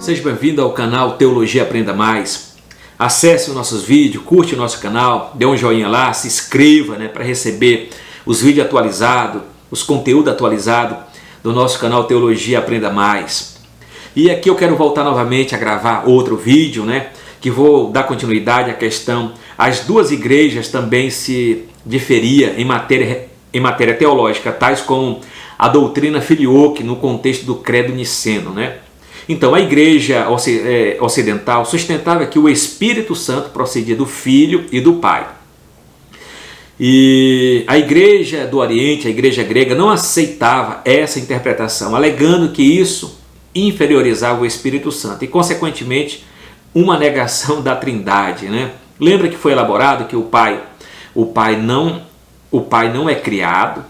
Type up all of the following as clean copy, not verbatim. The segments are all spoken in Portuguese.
Seja bem-vindo ao canal Teologia Aprenda Mais. Acesse os nossos vídeos, curte o nosso canal, dê um joinha lá, se inscreva, para receber os vídeos atualizados, os conteúdos atualizados do nosso canal Teologia Aprenda Mais. E aqui eu quero voltar novamente a gravar outro vídeo, que vou dar continuidade à questão. As duas igrejas também se diferiam em matéria teológica, tais como a doutrina filioque no contexto do credo niceno, Então, a igreja ocidental sustentava que o Espírito Santo procedia do Filho e do Pai. E a igreja do Oriente, a igreja grega, não aceitava essa interpretação, alegando que isso inferiorizava o Espírito Santo e, consequentemente, uma negação da Trindade. Lembra que foi elaborado que o Pai não é criado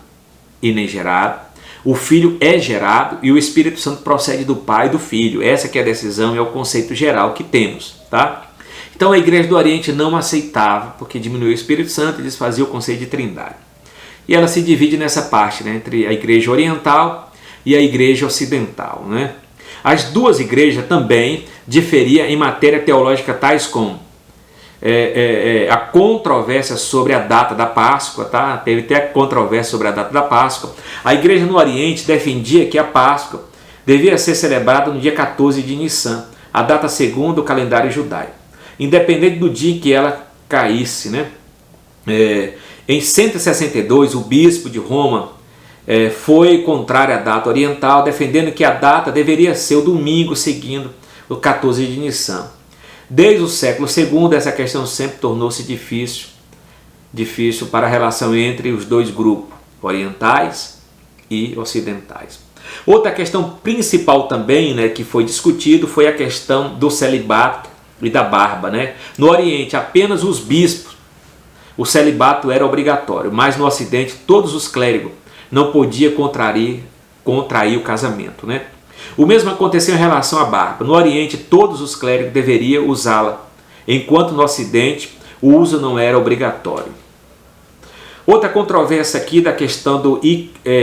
e nem gerado. O Filho é gerado e o Espírito Santo procede do Pai e do Filho. Essa que é a decisão, é o conceito geral que temos, Então a igreja do Oriente não aceitava, porque diminuiu o Espírito Santo e desfazia o conceito de Trindade. E ela se divide nessa parte, entre a igreja oriental e a igreja ocidental, As duas igrejas também diferiam em matéria teológica, tais como a controvérsia sobre a data da Páscoa, Teve até a controvérsia sobre a data da Páscoa. A igreja no Oriente defendia que a Páscoa devia ser celebrada no dia 14 de Nissan, a data segundo o calendário judaico, independente do dia em que ela caísse, Em 162, o bispo de Roma foi contrário à data oriental, defendendo que a data deveria ser o domingo seguindo o 14 de Nissan. Desde o século II, essa questão sempre tornou-se difícil para a relação entre os dois grupos, orientais e ocidentais. Outra questão principal também, que foi discutido, foi a questão do celibato e da barba. No Oriente, apenas os bispos, o celibato era obrigatório, mas no Ocidente, todos os clérigos não podiam contrair o casamento. O mesmo aconteceu em relação à barba. No Oriente, todos os clérigos deveriam usá-la, enquanto no Ocidente o uso não era obrigatório. Outra controvérsia aqui da questão do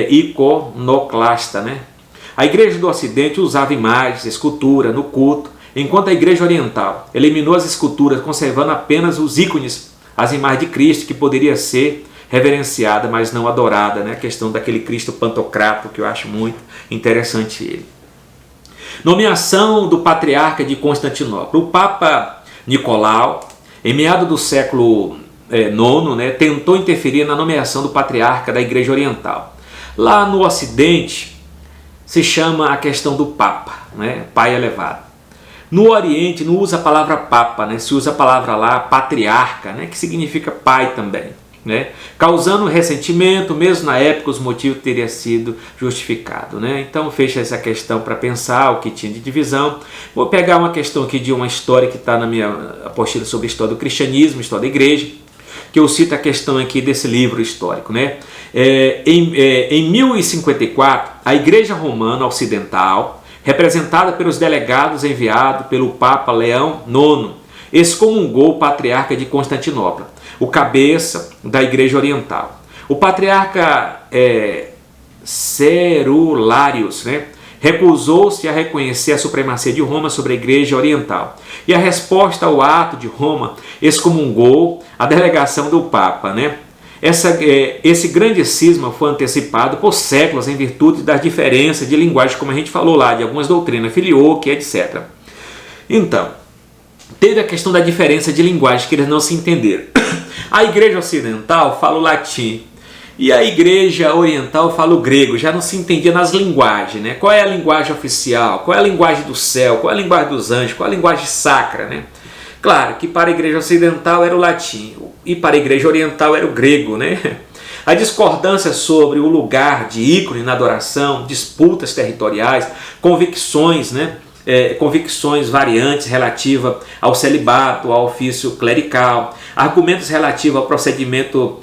iconoclasta. A igreja do Ocidente usava imagens, escultura no culto, enquanto a igreja oriental eliminou as esculturas, conservando apenas os ícones, as imagens de Cristo, que poderia ser reverenciada, mas não adorada. A questão daquele Cristo pantocrato, que eu acho muito interessante ele. Nomeação do patriarca de Constantinopla. O Papa Nicolau, em meados do século IX, tentou interferir na nomeação do patriarca da Igreja Oriental. Lá no Ocidente, se chama a questão do Papa, Pai elevado. No Oriente, não usa a palavra Papa, se usa a palavra lá patriarca, que significa pai também. Causando ressentimento, mesmo na época os motivos teriam sido justificados. Então fecha essa questão para pensar o que tinha de divisão. Vou pegar uma questão aqui de uma história que está na minha apostila sobre a história do cristianismo, história da igreja, que eu cito a questão aqui desse livro histórico. Em 1054, a igreja romana ocidental, representada pelos delegados enviados pelo Papa Leão IX, excomungou o patriarca de Constantinopla, o cabeça da igreja oriental. O patriarca Cerularius, recusou-se a reconhecer a supremacia de Roma sobre a igreja oriental. E a resposta ao ato de Roma excomungou a delegação do Papa. Esse grande cisma foi antecipado por séculos em virtude das diferenças de linguagem, como a gente falou lá, de algumas doutrinas, filioque, etc. Então, teve a questão da diferença de linguagem, que eles não se entenderam. A igreja ocidental fala o latim e a igreja oriental fala o grego, já não se entendia nas linguagens. Qual é a linguagem oficial, qual é a linguagem do céu, qual é a linguagem dos anjos, qual é a linguagem sacra. Claro que para a igreja ocidental era o latim e para a igreja oriental era o grego. A discordância sobre o lugar de ícone na adoração, disputas territoriais, convicções, convicções variantes relativas ao celibato, ao ofício clerical, argumentos relativos ao procedimento,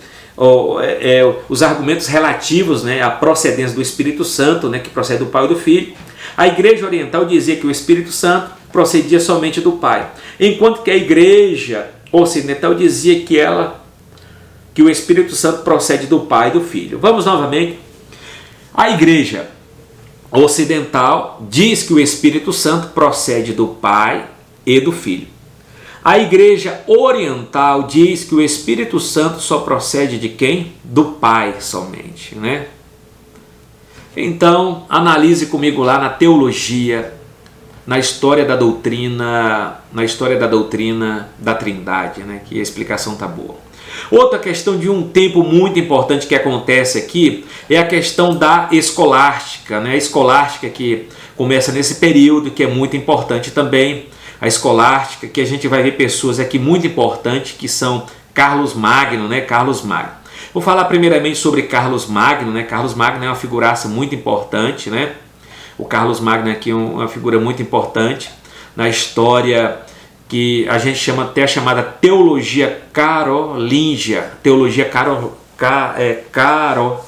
os argumentos relativos à procedência do Espírito Santo, que procede do Pai e do Filho. A igreja oriental dizia que o Espírito Santo procedia somente do Pai, enquanto que a igreja ocidental dizia que o Espírito Santo procede do Pai e do Filho. Vamos novamente. A igreja ocidental diz que o Espírito Santo procede do Pai e do Filho. A igreja oriental diz que o Espírito Santo só procede de quem? Do Pai somente, né? Então, analise comigo lá na teologia, na história da doutrina, da Trindade, né? Que a explicação tá boa. Outra questão de um tempo muito importante que acontece aqui é a questão da escolástica, né? A escolástica que começa nesse período, que é muito importante também. A escolástica, que a gente vai ver pessoas aqui muito importantes, que são Carlos Magno, né? Carlos Magno. Vou falar primeiramente sobre Carlos Magno, né? Carlos Magno é uma figuraça muito importante, né? O Carlos Magno aqui é uma figura muito importante na história que a gente chama até a chamada teologia carolíngia.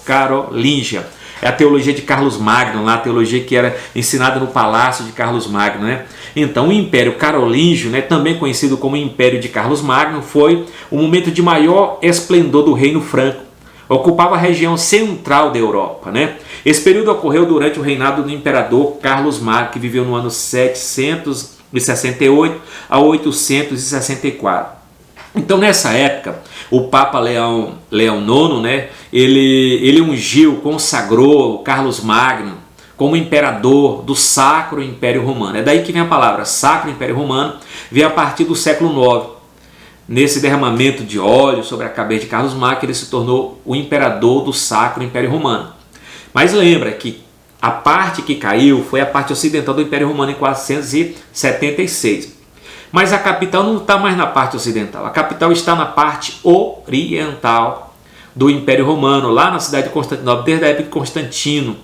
Carolíngia. É a teologia de Carlos Magno, lá a teologia que era ensinada no palácio de Carlos Magno, né? Então, o Império Carolíngio, né, também conhecido como Império de Carlos Magno, foi o momento de maior esplendor do Reino Franco. Ocupava a região central da Europa, né? Esse período ocorreu durante o reinado do imperador Carlos Magno, que viveu no ano 768 a 864. Então, nessa época, o Papa Leão IX, né, ele ungiu, consagrou Carlos Magno como imperador do Sacro Império Romano. É daí que vem a palavra Sacro Império Romano, vem a partir do século IX. Nesse derramamento de óleo sobre a cabeça de Carlos Magno, ele se tornou o imperador do Sacro Império Romano. Mas lembra que a parte que caiu foi a parte ocidental do Império Romano em 476. Mas a capital não está mais na parte ocidental, a capital está na parte oriental do Império Romano, lá na cidade de Constantinopla, desde a época de Constantino.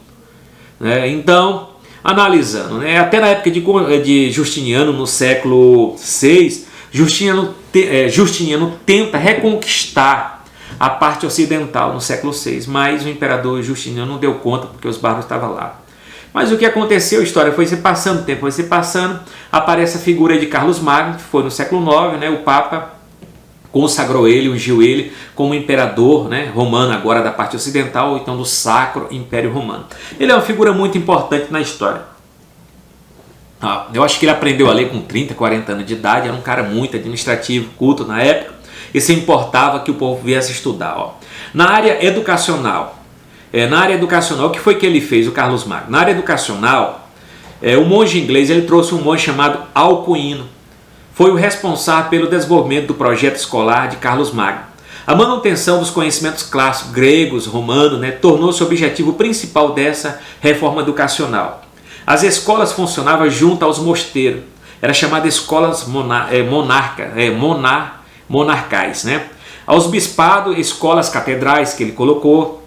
Então, analisando, né, até na época de Justiniano, no século VI, Justiniano tenta reconquistar a parte ocidental no século VI, mas o imperador Justiniano não deu conta porque os bárbaros estavam lá. Mas o que aconteceu, a história foi se passando, o tempo foi se passando, aparece a figura de Carlos Magno, que foi no século IX, né, o Papa consagrou ele, ungiu ele como imperador, né, romano, agora da parte ocidental, ou então do Sacro Império Romano. Ele é uma figura muito importante na história. Eu acho que ele aprendeu a ler com 30, 40 anos de idade, era um cara muito administrativo, culto na época, e se importava que o povo viesse estudar. Na área educacional, o que foi que ele fez, o Carlos Magno? Na área educacional, o monge inglês ele trouxe um monge chamado Alcuino. Foi o responsável pelo desenvolvimento do projeto escolar de Carlos Magno. A manutenção dos conhecimentos clássicos gregos, romanos, né, tornou-se o objetivo principal dessa reforma educacional. As escolas funcionavam junto aos mosteiros. Era chamada escolas monarcais. Né? Aos bispados, escolas catedrais que ele colocou.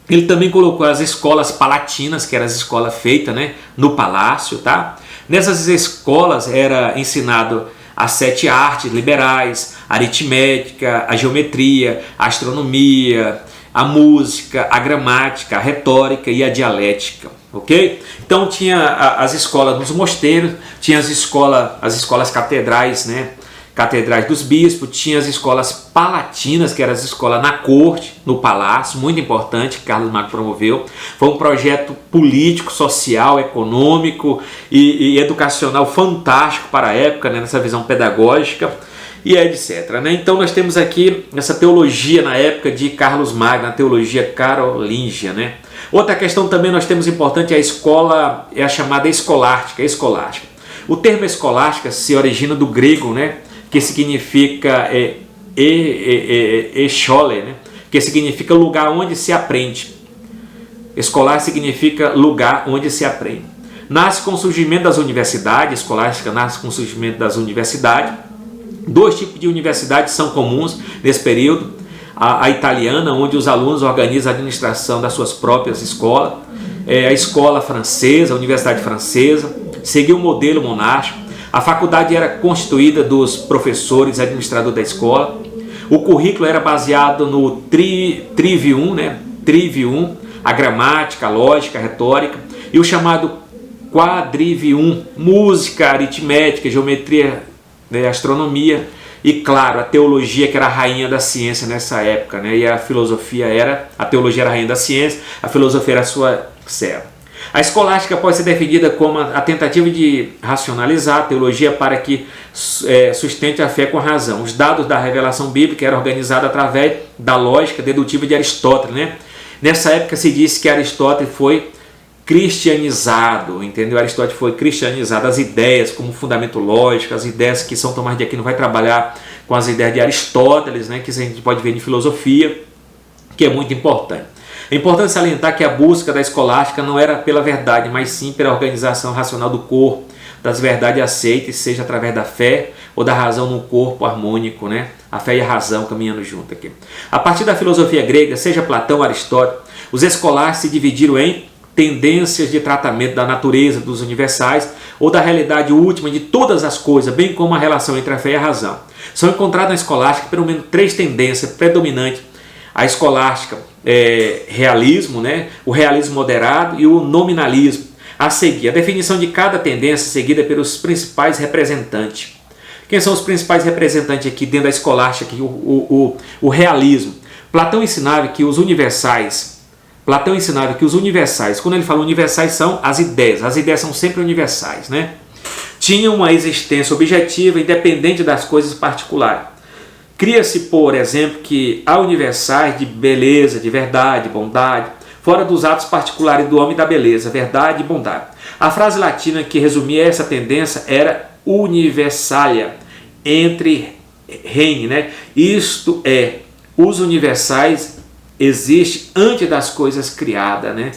Ele também colocou as escolas palatinas, que eram as escolas feitas, né, no palácio. Tá? Nessas escolas era ensinado as 7 artes liberais, a aritmética, a geometria, a astronomia, a música, a gramática, a retórica e a dialética. Ok? Então tinha as escolas nos mosteiros, tinha as escolas catedrais, né? Catedrais dos bispos, tinha as escolas palatinas, que eram as escolas na corte, no palácio, muito importante, que Carlos Magno promoveu. Foi um projeto político, social, econômico e educacional fantástico para a época, né, nessa visão pedagógica e etc. Né? Então nós temos aqui essa teologia na época de Carlos Magno, a teologia carolíngia. Né? Outra questão também nós temos importante é a escola, é a chamada escolástica. O termo escolástica se origina do grego, né? Que significa schole, né? Que significa lugar onde se aprende. Escolar significa lugar onde se aprende. Nasce com o surgimento das universidades, escolástica nasce com o surgimento das universidades. 2 tipos de universidades são comuns nesse período. A italiana, onde os alunos organizam a administração das suas próprias escolas. A escola francesa, a universidade francesa, seguiu o modelo monástico. A faculdade era constituída dos professores, administrador da escola. O currículo era baseado no trivium, né? Trivium, a gramática, a lógica, a retórica, e o chamado quadrivium, música, aritmética, geometria, né? Astronomia, e claro, a teologia, que era a rainha da ciência nessa época, né? E a teologia era a rainha da ciência, a filosofia era a sua serva. A escolástica pode ser definida como a tentativa de racionalizar a teologia para que sustente a fé com a razão. Os dados da revelação bíblica eram organizados através da lógica dedutiva de Aristóteles, né? Nessa época se disse que Aristóteles foi cristianizado, entendeu? Aristóteles foi cristianizado, as ideias como fundamento lógico, as ideias que São Tomás de Aquino vai trabalhar com as ideias de Aristóteles, né? Que a gente pode ver em filosofia, que é muito importante. É importante salientar que a busca da escolástica não era pela verdade, mas sim pela organização racional do corpo, das verdades aceitas, seja através da fé ou da razão no corpo harmônico, né? A fé e a razão caminhando junto aqui. A partir da filosofia grega, seja Platão ou Aristóteles, os escolásticos se dividiram em tendências de tratamento da natureza, dos universais ou da realidade última de todas as coisas, bem como a relação entre a fé e a razão. São encontradas na escolástica pelo menos 3 tendências predominantes: a escolástica realismo, né? O realismo moderado e o nominalismo. A seguir, a definição de cada tendência seguida pelos principais representantes. Quem são os principais representantes aqui dentro da escolástica? Aqui, o realismo. Platão ensinava que os universais, quando ele fala universais, são as ideias são sempre universais, né? Tinham uma existência objetiva independente das coisas particulares. Cria-se, por exemplo, que há universais de beleza, de verdade, bondade, fora dos atos particulares do homem da beleza, verdade e bondade. A frase latina que resumia essa tendência era universalia, entre reine, né? Isto é, os universais existem antes das coisas criadas, né?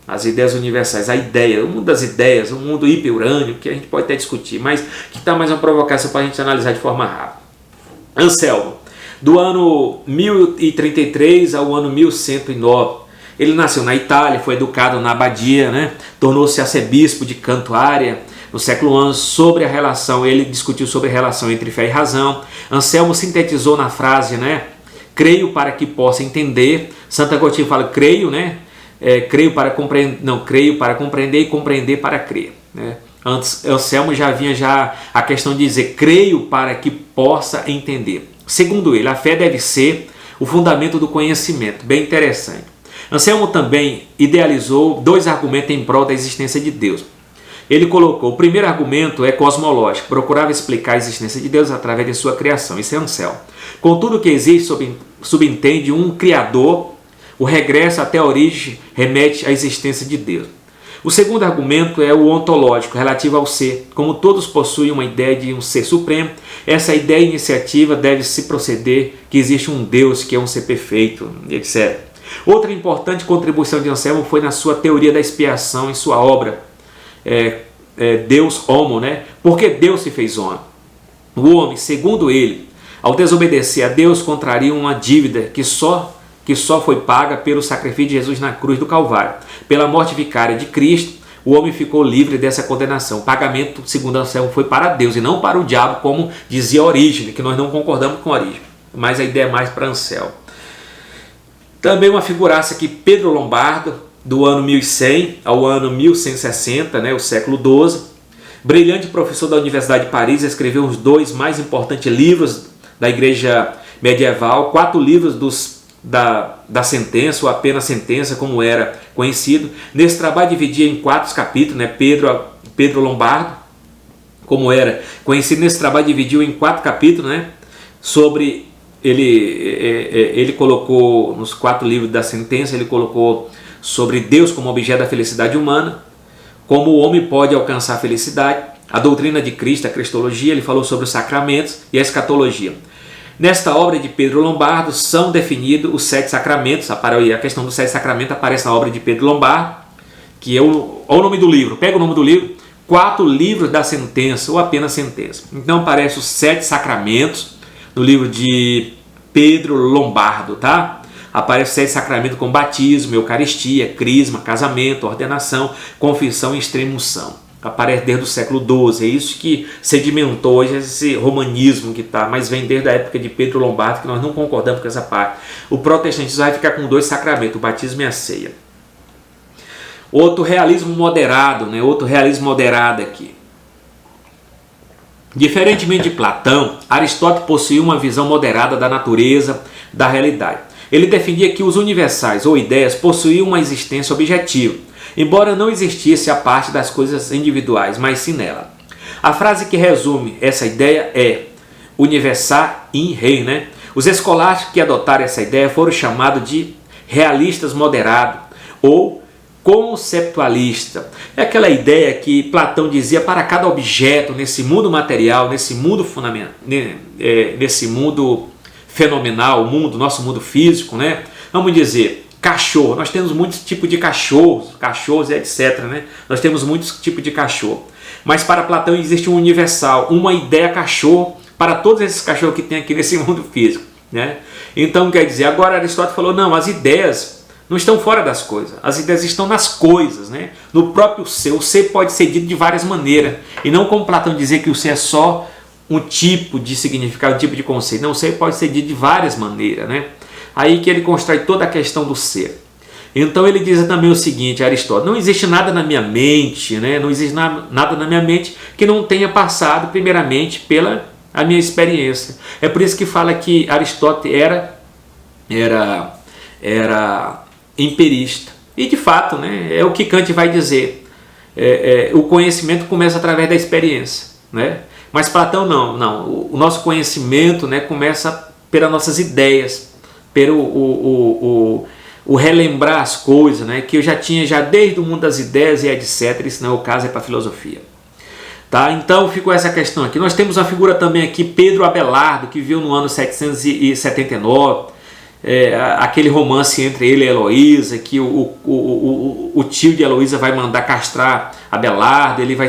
As ideias universais, a ideia, o mundo das ideias, o mundo hiperurânio, que a gente pode até discutir, mas que está mais uma provocação para a gente analisar de forma rápida. Anselmo, do ano 1033 ao ano 1109, ele nasceu na Itália, foi educado na abadia, né? Tornou-se arcebispo de Cantuária no século XI. Sobre a relação, ele discutiu sobre a relação entre fé e razão. Anselmo sintetizou na frase, né? Creio para que possa entender. Santo Agostinho fala creio, né? Creio para compreender e compreender para crer, né? Anselmo já vinha a questão de dizer creio para que possa entender. Segundo ele, a fé deve ser o fundamento do conhecimento. Bem interessante. Anselmo também idealizou 2 argumentos em prol da existência de Deus. Ele colocou, o primeiro argumento é cosmológico, procurava explicar a existência de Deus através de sua criação. Isso é Anselmo. Com tudo que existe, subentende um Criador, o regresso até a origem remete à existência de Deus. O segundo argumento é o ontológico, relativo ao ser. Como todos possuem uma ideia de um ser supremo, essa ideia e iniciativa deve se proceder que existe um Deus que é um ser perfeito, etc. Outra importante contribuição de Anselmo foi na sua teoria da expiação em sua obra Deus Homo, né? Porque Deus se fez homem. O homem, segundo ele, ao desobedecer a Deus, contraria uma dívida que só foi paga pelo sacrifício de Jesus na cruz do Calvário. Pela morte vicária de Cristo, o homem ficou livre dessa condenação. O pagamento, segundo Anselmo, foi para Deus e não para o diabo, como dizia Orígenes, que nós não concordamos com Orígenes, mas a ideia é mais para Anselmo. Também uma figuraça aqui, Pedro Lombardo, do ano 1100 ao ano 1160, né, o século XII. Brilhante professor da Universidade de Paris, escreveu os 2 mais importantes livros da igreja medieval, 4 livros da sentença, ou apenas sentença, como era conhecido. Nesse trabalho dividia em 4 capítulos, né? Pedro Lombardo, como era conhecido, nesse trabalho dividiu em 4 capítulos, né? Sobre ele colocou nos 4 livros da sentença, ele colocou sobre Deus como objeto da felicidade humana, como o homem pode alcançar a felicidade, a doutrina de Cristo, a cristologia. Ele falou sobre os sacramentos e a escatologia. Nesta obra de Pedro Lombardo são definidos os 7 sacramentos. A questão dos 7 sacramentos aparece na obra de Pedro Lombardo, que é olha o nome do livro, pega o nome do livro, 4 livros da sentença, ou apenas sentença. Então aparecem os 7 sacramentos no livro de Pedro Lombardo, tá? Aparece 7 sacramentos como batismo, eucaristia, crisma, casamento, ordenação, confissão e extrema-unção. Aparece desde o século XII, é isso que sedimentou hoje esse romanismo que está, mas vem desde a época de Pedro Lombardo, que nós não concordamos com essa parte. O protestantismo vai ficar com 2 sacramentos, o batismo e a ceia. Outro realismo moderado, né? Outro realismo moderado aqui. Diferentemente de Platão, Aristóteles possuía uma visão moderada da natureza, da realidade. Ele defendia que os universais ou ideias possuíam uma existência objetiva, embora não existisse a parte das coisas individuais, mas sim nela. A frase que resume essa ideia é universar in re, né? Os escolásticos que adotaram essa ideia foram chamados de realistas moderados ou conceptualista. É aquela ideia que Platão dizia para cada objeto nesse mundo material, nesse mundo fundamental, nesse mundo fenomenal, nosso mundo físico, né? Vamos dizer, cachorro. Nós temos muitos tipos de cachorros e etc, né? Nós temos muitos tipos de cachorro. Mas para Platão existe um universal, uma ideia cachorro para todos esses cachorros que tem aqui nesse mundo físico, né? Então quer dizer, agora Aristóteles falou, não, as ideias não estão fora das coisas, as ideias estão nas coisas, né? No próprio ser. O ser pode ser dito de várias maneiras, e não como Platão dizer que o ser é só um tipo de significado, um tipo de conceito. Não, o ser pode ser dito de várias maneiras, né? Aí que ele constrói toda a questão do ser. Então ele diz também o seguinte, Aristóteles, não existe nada na minha mente, né? Não existe nada na minha mente que não tenha passado primeiramente pela a minha experiência. É por isso que fala que Aristóteles era empirista. E de fato, né, é o que Kant vai dizer. O conhecimento começa através da experiência, né? Mas Platão não. O nosso conhecimento, né, começa pelas nossas ideias, pelo o relembrar as coisas, né, que eu já tinha desde o mundo das ideias e etc. Isso não é o caso, é para a filosofia. Tá? Então ficou essa questão aqui. Nós temos uma figura também aqui, Pedro Abelardo, que viveu no ano 779, aquele romance entre ele e Heloísa, que o tio de Heloísa vai mandar castrar Abelardo, ele vai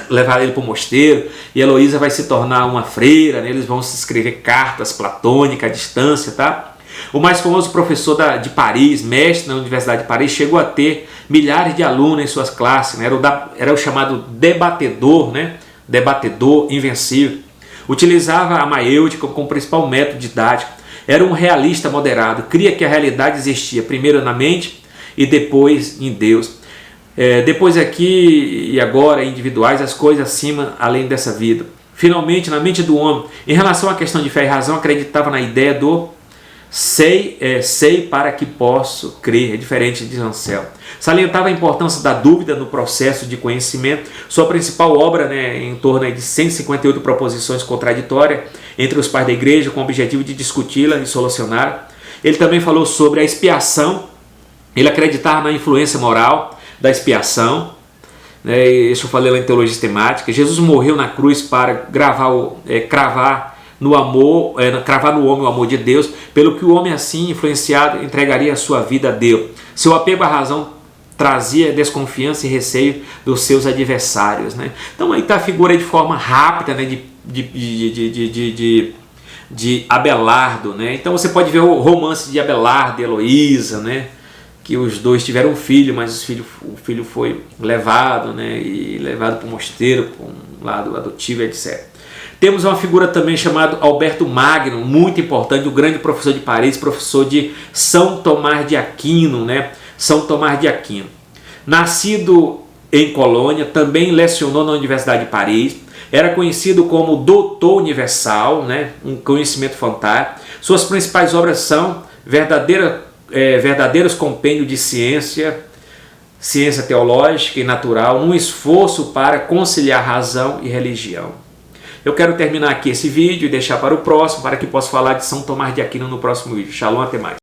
levar ele para o mosteiro, e Heloísa vai se tornar uma freira, né? Eles vão se escrever cartas platônicas à distância, tá? O mais famoso professor de Paris, mestre na Universidade de Paris, chegou a ter milhares de alunos em suas classes, né? Era o chamado debatedor, né? Debatedor invencível. Utilizava a maêutica como principal método didático. Era um realista moderado, cria que a realidade existia primeiro na mente e depois em Deus. Depois aqui e agora, individuais, as coisas acima, além dessa vida. Finalmente, na mente do homem, em relação à questão de fé e razão, acreditava na ideia do sei para que posso crer, é diferente de Anselmo. Salientava a importância da dúvida no processo de conhecimento. Sua principal obra, né, em torno de 158 proposições contraditórias entre os pais da igreja, com o objetivo de discuti-la e solucionar. Ele também falou sobre a expiação. Ele acreditava na influência moral da expiação, né? Isso eu falei lá em Teologia Sistemática. Jesus morreu na cruz para cravar no homem o amor de Deus, pelo que o homem assim influenciado entregaria a sua vida a Deus. Seu apego à razão trazia desconfiança e receio dos seus adversários, né? Então aí está a figura de forma rápida, né, de Abelardo, né? Então você pode ver o romance de Abelardo e Heloísa, né? Que os dois tiveram um filho, mas o filho foi levado, né? E levado para o mosteiro, para um lado adotivo, etc. Temos uma figura também chamada Alberto Magno, muito importante, o grande professor de Paris, professor de São Tomás de Aquino, né? São Tomás de Aquino. Nascido em Colônia, também lecionou na Universidade de Paris, era conhecido como Doutor Universal, né? Um conhecimento fantástico. Suas principais obras são verdadeiros compêndios de ciência teológica e natural, num esforço para conciliar razão e religião. Eu quero terminar aqui esse vídeo e deixar para o próximo, para que possa falar de São Tomás de Aquino no próximo vídeo. Shalom, até mais.